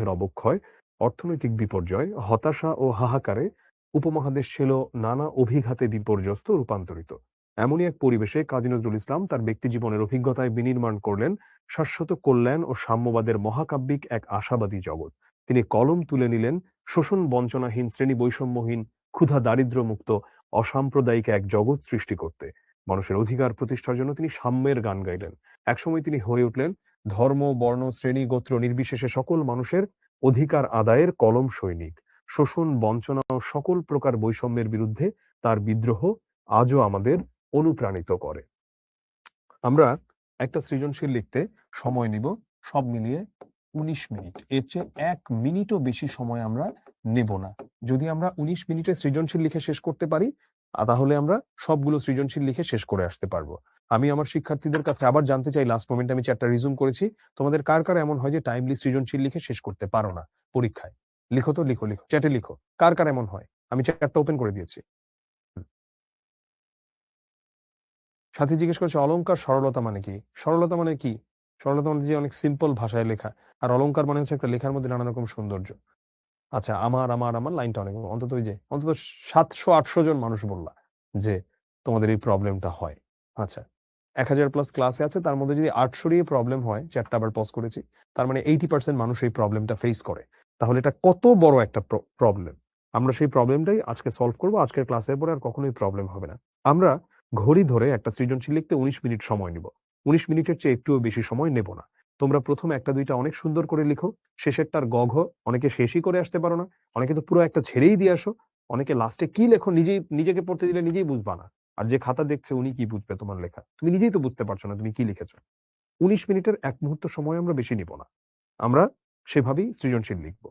যুদ্ধের অবক্ষয়, অর্থনৈতিক বিপর্যয়, হতাশা ও হাহাকারে উপমহাদেশ ছিল নানা অভিঘাতে বিপর্যস্ত রূপান্তরিত। এমনই এক পরিবেশে কাজী নজরুল ইসলাম তার ব্যক্তিজীবনের অভিজ্ঞতায় বিনির্মাণ করলেন শাশ্বত কল্যাণ ও সাম্যবাদের মহাকাব্যিক এক আশাবাদী জগৎ। তিনি কলম তুলে নিলেন শোষণ বঞ্চনাহীন, শ্রেণী বৈষম্যহীন, ক্ষুধা দারিদ্র্যমুক্ত, অসাম্প্রদায়িক এক জগৎ সৃষ্টি করতে। মানুষের অধিকার প্রতিষ্ঠার জন্য তিনি সাম্যের গান গাইলেন। একসময় তিনি হয়ে উঠলেন ধর্ম, বর্ণ, শ্রেণী, গোত্র নির্বিশেষে সকল মানুষের অধিকার আদায়ের কলম সৈনিক। শোষণ, বঞ্চনা ও সকল প্রকার বৈষম্যের বিরুদ্ধে তার বিদ্রোহ আজও আমাদের অনুপ্রাণিত করে। আমরা একটা সৃজনশীল লিখতে সময় নিব সব মিলিয়ে ১৯ মিনিট। এর চেয়ে ১ মিনিটও বেশি সময় আমরা নেব না। যদি আমরা ১৯ মিনিটে সৃজনশীল লিখে শেষ করতে পারি, তাহলে আমরা সবগুলো সৃজনশীল লিখে শেষ করে আসতে পারবো। আমি আমার শিক্ষার্থীদের কাছে আবার জানতে চাই, লাস্ট মোমেন্টে আমি চ্যাটটা রিজুম করেছি। তোমাদের কার কার এমন হয় যে টাইমলি সৃজনশীল লিখে শেষ করতে পারো না পরীক্ষায়? লিখো তো, লিখো, চ্যাটে লিখো। কার কার এমন হয়? আমি চ্যাটটা ওপেন করে দিয়েছি। সাথী জিজ্ঞেস করেছে অলংকার সরলতা মানে কি? সরলতা মানে কি? সরলতা মানে যে অনেক সিম্পল ভাষায় লেখা। আর অলংকার মানে হচ্ছে একটা লেখার মধ্যে নানা রকম সৌন্দর্য। আচ্ছা, আমার লাইনটা অনেক অন্তত ওই যে অন্তত ৭০০-৮০০ জন মানুষ বললা যে তোমাদের এই প্রবলেমটা হয়। আচ্ছা, ১,০০০ প্লাস ক্লাসে আছে, তার মধ্যে যদি ৮০০ ই প্রবলেম হয়, চ্যাটটা আবার পজ করেছি। তার মানে 80% মানুষ এই প্রবলেমটা ফেস করে। তাহলে এটা কত বড় একটা প্রবলেম। আমরা সেই প্রবলেমটাই আজকে সলভ করব। আজকের ক্লাসের পরে আর কখনোই প্রবলেম হবে না। আমরা ঘড়ি ধরে একটা সৃজনশীল লিখতে ১৯ মিনিট সময় নিব। ১৯ মিনিটের চেয়ে একটুও বেশি সময় নেব না। তোমরা প্রথম ১টা ২টা অনেক সুন্দর করে লিখো। শেষেরটার গ, ঘ অনেকে শেষই করে আসতে পারো না। অনেকে তো পুরো একটা ছেড়েই দিয়ে আসো। অনেকে লাস্টে কি লেখো নিজেকে পড়তে দিলে নিজেই বুঝবা না। আর যে খাতা দেখছে উনি কি বুঝবে তোমার লেখা? তুমি নিজেই তো বুঝতে পারছো না তুমি কি লিখেছো। ১৯ মিনিটের ১ মুহূর্ত সময় আমরা বেশি নিব না। আমরা সেভাবেই সৃজনশীল লিখব।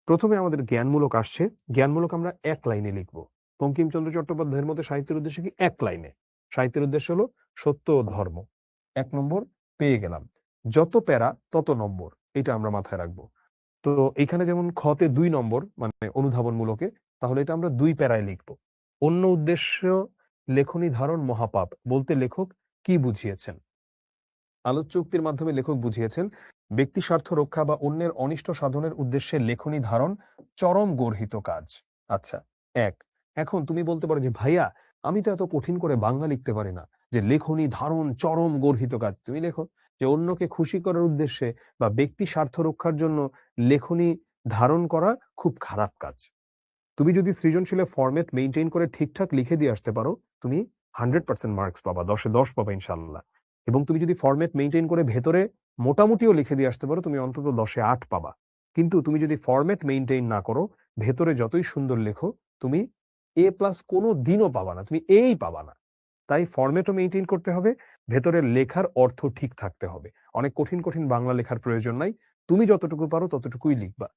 প্রথমে আমাদের জ্ঞানমূলক আসছে। জ্ঞানমূলক আমরা ১ লাইনে লিখব। বঙ্কিমচন্দ্র চট্টোপাধ্যায়ের মতে সাহিত্যের উদ্দেশ্য কি? ১ লাইনে। সাহিত্যের উদ্দেশ্য হলো সত্য ও ধর্ম। ১ নম্বর পেয়ে গেলাম। যত প্যারা তত নম্বর। এটা আমরা মাথায় রাখবো। তো এখানে যেমন খতে ২ নম্বর মানে অনুধাবনমূলকে, তাহলে এটা আমরা ২ প্যারায় লিখব। অন্য উদ্দেশ্য লেখনী ধারণ মহাপাপ বলতে লেখক কি বুঝিয়েছেন? আলোচ্য উক্তির মাধ্যমে লেখক বুঝিয়েছেন ব্যক্তি স্বার্থ রক্ষা বা অন্যের অনিষ্ট সাধনের উদ্দেশ্যে লেখনী ধারণ চরম গর্হিত কাজ। আচ্ছা, ১। এখন তুমি বলতে পারো যে ভাইয়া আমি তো এত কঠিন করে বাংলা লিখতে পারি না, যে লেখনী ধারণ চরম গর্হিত কাজ। তুমি লেখো যে অন্যকে খুশি করার উদ্দেশ্যে বা ব্যক্তি স্বার্থ রক্ষার জন্য লেখনী ধারণ করা খুব খারাপ কাজ। তুমি যদি সৃজনশীলে ফরম্যাট মেইনটেইন করে ঠিকঠাক লিখে দিয়ে আসতে পারো, তুমি ১০০% মার্কস পাবা, ১০ এ ১০ পাবা ইনশাআল্লাহ। এবং তুমি যদি ফরম্যাট মেইনটেইন করে ভেতরে মোটামুটিও লিখে দিয়ে আসতে পারো, তুমি অন্তত ১০ এ ৮ পাবা। কিন্তু তুমি যদি ফরম্যাট মেইনটেইন না করো, ভেতরে যতই সুন্দর লেখো, তুমি এ প্লাস কোনো দিনও পাবা না, তুমি এই পাবা না। তাই ফরম্যাটও মেইনটেইন করতে হবে, ভেতরের লেখার অর্থ ঠিক থাকতে হবে। অনেক কঠিন, কঠিন বাংলা লেখার প্রয়োজন নাই। তুমি যতটুকু পারো ততটুকুই লিখবা।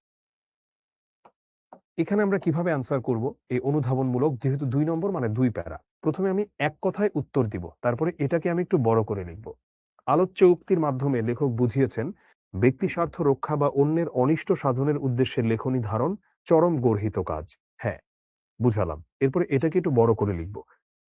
এখানে আমরা কিভাবে অ্যান্সার করব এই অনুধাবনমূলক, যেহেতু ২ নম্বর মানে ২ প্যারা। প্রথমে আমি এক কথায় উত্তর দিব, তারপরে এটাকে আমি একটু বড় করে লিখব। আলোচ্য উক্তির মাধ্যমে লেখক বুঝিয়েছেন ব্যক্তি স্বার্থ রক্ষা বা অন্যের অনিষ্ট সাধনের উদ্দেশ্যে লেখনী ধারণ চরম গর্হিত কাজ। হ্যাঁ, বুঝালাম। এরপরে এটাকে একটু বড় করে লিখব।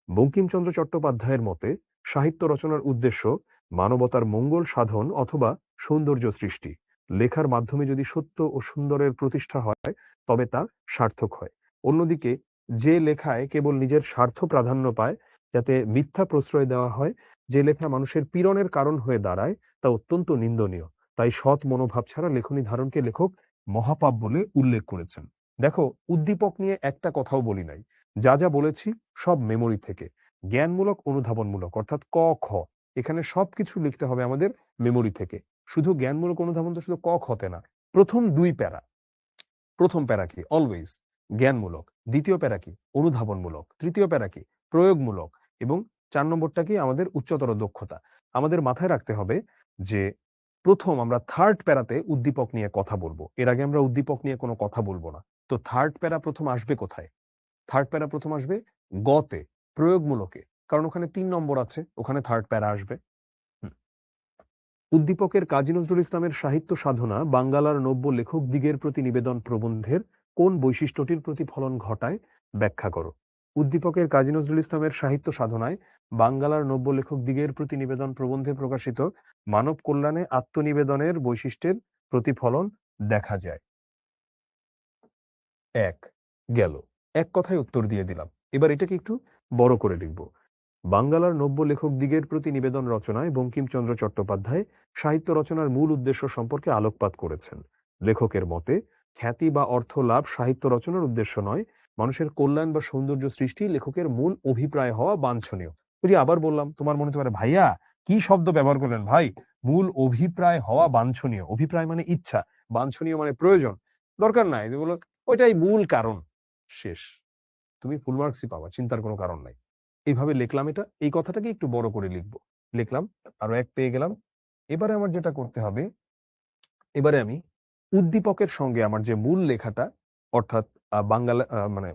বঙ্কিমচন্দ্র চট্টোপাধ্যায়ের মতে সাহিত্য রচনার উদ্দেশ্য মানবতার মঙ্গল সাধন অথবা সৌন্দর্য সৃষ্টি। লেখার মাধ্যমে যদি সত্য ও সুন্দরের প্রতিষ্ঠা হয় তবে তা সার্থক হয়। অন্যদিকে যে লেখায় কেবল নিজের স্বার্থ প্রাধান্য পায়, যাতে মিথ্যা প্রশ্রয় দেওয়া হয়, যে লেখা মানুষের পীড়নের কারণ হয়ে দাঁড়ায়, তা অত্যন্ত নিন্দনীয়। তাই সৎ মনোভাব ছাড়া লেখনী ধারণকে লেখক মহাপাপ বলে উল্লেখ করেছেন। দেখো, উদ্দীপক নিয়ে একটা কথাও বলি নাই। যা যা বলেছি সব মেমোরি থেকে। জ্ঞানমূলক, অনুধাবনমূলক অর্থাৎ ক, খ, এখানে সবকিছু লিখতে হবে আমাদের মেমোরি থেকে। শুধু জ্ঞানমূলক অনুধাবন তো শুধু ক, খতে না। প্রথম ২ প্যারা। প্রথম প্যারা কি? অলওয়েজ জ্ঞানমূলক। দ্বিতীয় প্যারা কি? অনুধাবনমূলক। তৃতীয় প্যারা কি? প্রয়োগমূলক। এবং ৪ নম্বরটা কি? আমাদের উচ্চতর দক্ষতা। আমাদের মাথায় রাখতে হবে যে প্রথম আমরা 3rd প্যারাতে উদ্দীপক নিয়ে কথা বলব। এর আগে আমরা উদ্দীপক নিয়ে কোনো কথা বলব না। তো 3rd প্যারা প্রথম আসবে কোথায়? 3rd প্যারা প্রথম আসবে গ তে, প্রয়োগমূলকে। কারণ ওখানে ৩ নম্বর আছে, ওখানে 3rd প্যারা আসবে। হুম। উদ্দীপকের কাজী নজরুল ইসলামের সাহিত্য সাধনা বাঙ্গালার নব্য লেখক দিগের প্রতি নিবেদন প্রবন্ধের কোন বৈশিষ্ট্যটির প্রতিফলন ঘটায় ব্যাখ্যা করো। উদ্দীপকের কাজী নজরুল ইসলামের সাহিত্য সাধনায় বাঙ্গালার নব্য লেখক দিগের প্রতি নিবেদন প্রবন্ধে প্রকাশিত মানব কল্যাণে আত্মনিবেদনের বৈশিষ্ট্যের প্রতিফলন দেখা যায়। এক গেল। এক কথায় উত্তর দিয়ে দিলাম। এবার এটাকে একটু বড় করে লিখব। বাঙ্গালার নব্য লেখকদিগের প্রতি নিবেদন রচনায় বঙ্কিমচন্দ্র চট্টোপাধ্যায় সাহিত্য রচনার মূল উদ্দেশ্য সম্পর্কে আলোকপাত করেছেন। লেখকের মতে খ্যাতি বা অর্থ লাভ সাহিত্য রচনার উদ্দেশ্য নয়, মানুষের কল্যাণ বা সৌন্দর্য সৃষ্টি লেখকের মূল অভিপ্রায় হওয়া বাঞ্ছনীয়। ওই যে আবার বললাম, তোমার মনে হতে পারে ভাইয়া কি শব্দ ব্যবহার করলেন ভাই? মূল অভিপ্রায় হওয়া বাঞ্ছনীয়। অভিপ্রায় মানে ইচ্ছা, বাঞ্ছনীয় মানে প্রয়োজন। দরকার নাই এগুলো, ওইটাই মূল কারণ। শেষ। তুমি ফুল মার্কসই পাবা, চিন্তার কোনো কারণ নাই। এইভাবে লিখলাম এটা, এই কথাটাকে একটু বড় করে লিখব। লিখলাম, আরো এক পেয়ে গেলাম। এবারে আমার যেটা করতে হবে, এবারে আমি উদ্দীপকের সঙ্গে আমার যে মূল লেখাটা, অর্থাৎ বাঙ্গালা মানে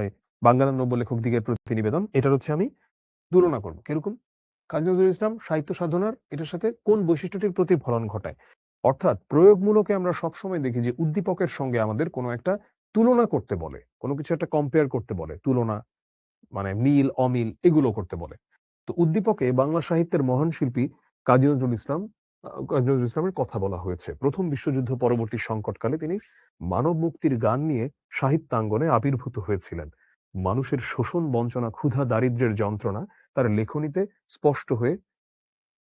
এই বাঙ্গালা নব্য লেখকদিগের প্রতি নিবেদন, এটার হচ্ছে আমি তুলনা করব। কিরকম? কাজী নজরুল ইসলাম সাহিত্য সাধনার এটার সাথে কোন বৈশিষ্ট্যটির প্রতিফলন ঘটায়? অর্থাৎ প্রয়োগমূলকে আমরা সবসময় দেখি যে উদ্দীপকের সঙ্গে আমাদের কোনো একটা তুলনা করতে বলে, কোনো কিছু একটা কম্পেয়ার করতে বলে, তুলনা মানে মিল অমিল এগুলো করতে বলে। তো উদ্দীপকে বাংলা সাহিত্যের মহান শিল্পী কাজী নজরুল ইসলামের কথা বলা হয়েছে। প্রথম বিশ্বযুদ্ধ পরবর্তী সংকটকালে তিনি মানব মুক্তির গান নিয়ে সাহিত্যাঙ্গনে আবির্ভূত হয়েছিলেন। মানুষের শোষণ, বঞ্চনা, ক্ষুধা, দারিদ্র্যের যন্ত্রণা তার লেখনীতে স্পষ্ট হয়ে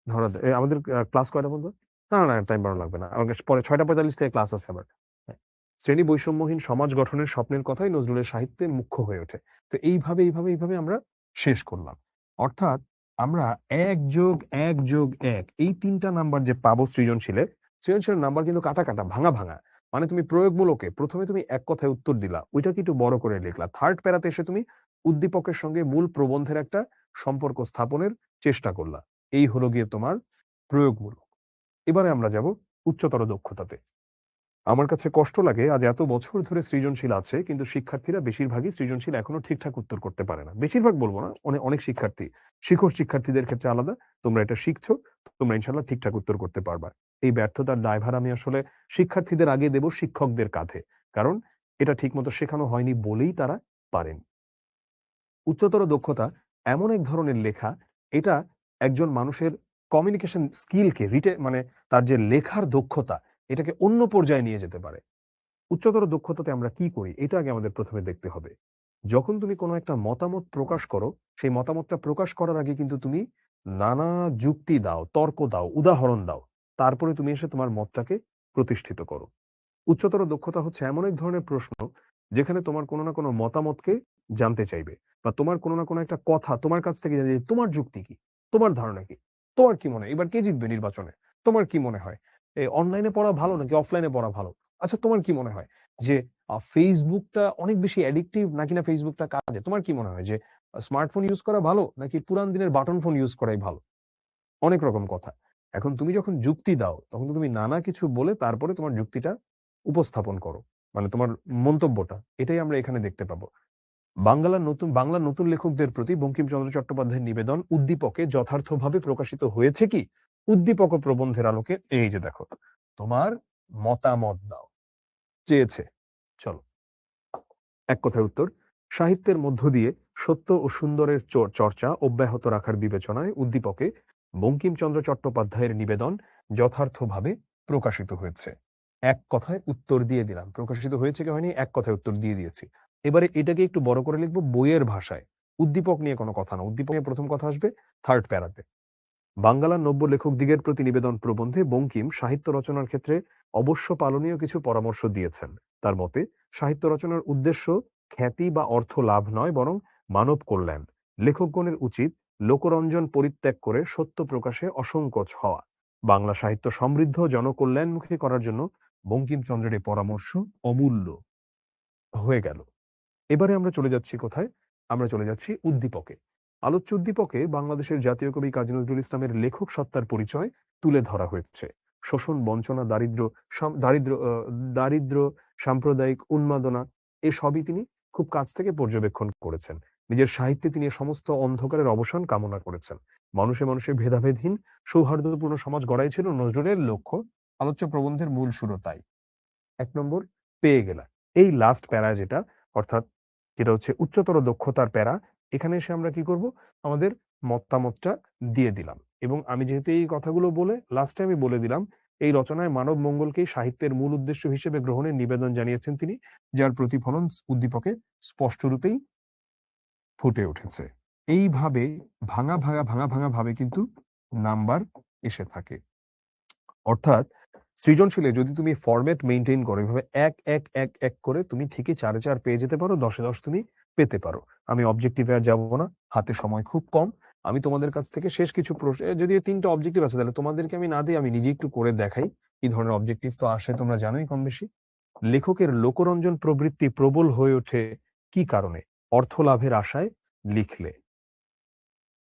ধরা দেয়। আমাদের ক্লাস কয়টা পর্যন্ত? না, টাইম বাড়ানো লাগবে না। আমার কাছে পরে ৬:৪৫ থেকে ক্লাস আছে আবার। হ্যাঁ। শ্রেণী বৈষম্যহীন সমাজ গঠনের স্বপ্নের কথাই নজরুলের সাহিত্যে মুখ্য হয়ে ওঠে। তো এইভাবে আমরা শেষ করলাম। অর্থাৎ আমরা ১+১+১ এই ৩ টা নাম্বার যে পাবো সৃজনশীলের নাম্বার কিন্তু কাটা, ভাঙা। মানে তুমি প্রয়োগমূলকে ১ম এ তুমি এক কথায় উত্তর দিলা, ওইটাকে একটু বড় করে লিখলা। 3rd প্যারাতে এসে তুমি উদ্দীপকের সঙ্গে মূল প্রবন্ধের একটা সম্পর্ক স্থাপনের চেষ্টা করলা। এই হলো গিয়ে তোমার প্রয়োগমূলক। এবারে আমরা যাব উচ্চতর দক্ষতাতে। আমার কাছে কষ্ট লাগে আজ এত বছর ধরে সৃজনশীল আছে কিন্তু শিক্ষার্থীরা বেশিরভাগই সৃজনশীল এখনো ঠিকঠাক উত্তর করতে পারে না। বেশিরভাগ বলব না, অনেক শিক্ষার্থী। শিক্ষক শিক্ষার্থীদের ক্ষেত্রে আলাদা। তোমরা এটা শিখছো, তোমরা ইনশাআল্লাহ ঠিকঠাক উত্তর করতে পারবা। এই ব্যর্থতার দায়ভার আমি আসলে শিক্ষার্থীদের আগে দেব শিক্ষকদের কাঁধে। কারণ এটা ঠিকমতো শেখানো হয়নি বলেই তারা পারেনি। উচ্চতর দক্ষতা এমন এক ধরনের লেখা, এটা একজন মানুষের কমিউনিকেশন স্কিলকে মানে তার যে লেখার দক্ষতা, এটাকে অন্য পর্যায়ে নিয়ে যেতে পারে। উচ্চতর দক্ষতাতে আমরা কি করি? এটা আগে আমাদের ১ম এ দেখতে হবে। যখন তুমি কোনো একটা মতামত প্রকাশ করো, সেই মতামতটা প্রকাশ করার আগে কিন্তু তুমি নানা যুক্তি দাও, তর্ক দাও, উদাহরণ দাও। তারপরে তুমি এসে তোমার মতটাকে প্রতিষ্ঠিত করো। উচ্চতর দক্ষতা হচ্ছে এমন এক ধরনের প্রশ্ন যেখানে তোমার কোনো না কোনো মতামতকে জানতে চাইবে বা তোমার কোনো না কোনো একটা কথা তোমার কাছ থেকে জানতে চাইবে, তোমার যুক্তি কি? তোমার ধারণা কি? তোমার কি মনে হয় এবার কে জিতবে নির্বাচনে? তোমার কি মনে হয়? অনলাইনে পড়া ভালো নাকি অফলাইনে পড়া ভালো? আচ্ছা তোমার কি মনে হয় যে ফেসবুকটা অনেক বেশি অ্যাডিক্টিভ নাকি না ফেসবুকটা কাজে? তোমার কি মনে হয় যে স্মার্টফোন ইউজ করা ভালো নাকি পুরান দিনের বাটন ফোন ইউজ করাই ভালো? অনেক রকম কথা। এখন তুমি যখন যুক্তি দাও, তখন তো তুমি নানা কিছু বলে তারপরে তোমার যুক্তিটা উপস্থাপন করো। মানে তোমার মন্তব্যটা। এটাই আমরা এখানে দেখতে পাবো। বাংলার নতুন লেখকদের প্রতি বঙ্কিমচন্দ্র চট্টোপাধ্যায়ের নিবেদন উদ্দীপকে যথার্থভাবে প্রকাশিত হয়েছে কি? উদ্দীপক ও প্রবন্ধের আলোকে এই যে দেখো, তোমার মতামত দাও। চেয়েছে। চলো। এক কথায় উত্তর, সাহিত্যের মধ্য দিয়ে সত্য ও সুন্দরের চর্চা অব্যাহত রাখার বিবেচনায় উদ্দীপকে বঙ্কিমচন্দ্র চট্টোপাধ্যায়ের নিবেদন যথার্থভাবে প্রকাশিত হয়েছে। এক কথায় উত্তর দিয়ে দিলাম। প্রকাশিত হয়েছে কি হয়নি, এক কথায় উত্তর দিয়ে দিয়েছি। এবারে এটাকে একটু বড় করে লিখব বইয়ের ভাষায়। উদ্দীপক নিয়ে কোনো কথা না। উদ্দীপক নিয়ে প্রথম কথা আসবে 3rd প্যারাতে। বাঙ্গালার নব্য লেখকদিগের প্রতি নিবেদন প্রবন্ধে বঙ্কিম সাহিত্য রচনার ক্ষেত্রে অবশ্য পালনীয় কিছু পরামর্শ দিয়েছেন। তার মতে সাহিত্য রচনার উদ্দেশ্য খ্যাতি বা অর্থ লাভ নয়, বরং মানব কল্যাণ। লেখকগণের উচিত লোকরঞ্জন পরিত্যাগ করে সত্য প্রকাশে অসংকোচ হওয়া। বাংলা সাহিত্য সমৃদ্ধ জনকল্যাণমুখী করার জন্য বঙ্কিমচন্দ্রের এই পরামর্শ অমূল্য। হয়ে গেল। এবারে আমরা চলে যাচ্ছি কোথায়? আমরা চলে যাচ্ছি উদ্দীপকে। আলোচ্য উদ্দীপকে বাংলাদেশের জাতীয় কবি কাজী নজরুল ইসলামের লেখক সত্তার পরিচয় তুলে ধরা হয়েছে। শোষণ, বঞ্চনা, দারিদ্র্য, সাম্প্রদায়িক উন্মাদনা এসবই তিনি খুব কাছ থেকে পর্যবেক্ষণ করেছেন। নিজের সাহিত্যে তিনি এ সমস্ত অন্ধকারের অবসান কামনা করেছেন। মানুষে ভেদাভেদহীন সৌহার্দ্যপূর্ণ সমাজ গড়াই ছিল নজরুলের লক্ষ্য। আলোচ্য প্রবন্ধের মূল সুরও তাই। ১ নম্বর পেয়ে গেলা। এই লাস্ট প্যারা যেটা, অর্থাৎ যেটা হচ্ছে উচ্চতর দক্ষতার প্যারা, এখানে এসে আমরা কি করব? আমাদের মতামতটা দিয়ে দিলাম। এবং আমি যেহেতু এই কথাগুলো বলে লাস্টে আমি বলে দিলাম এই রচনায় মানব মঙ্গলকেই সাহিত্যের মূল উদ্দেশ্য হিসেবে গ্রহণের নিবেদন জানিয়েছেন তিনি, যার প্রতিফলন উদ্দীপকে স্পষ্টরূপেই ফুটে উঠেছে। এইভাবে ভাঙা ভাবে কিন্তু নাম্বার এসে থাকে। অর্থাৎ সৃজনশীলে যদি তুমি ফরম্যাট মেইনটেইন করো, এভাবে ১ করে তুমি ঠিকই ৪ এ ৪ পেয়ে যেতে পারো, ১০ এ 10 তুমি পেতে পারো। আমি অবজেক্টিভে আর যাব না। হাতে সময় খুব কম। আমি তোমাদের কাছ থেকে শেষ কিছু যদিও ৩ টা অবজেক্টিভ আছে, তাহলে তোমাদেরকে আমি না দিয়ে আমি নিজেই একটু করে দেখাই। কি ধরনের অবজেক্টিভ তো আসে তোমরা জানোই কমবেশি। লেখকের লোকরঞ্জন প্রবৃত্তি প্রবল হয়ে ওঠে কি কারণে? অর্থ লাভের আশায় লিখলে।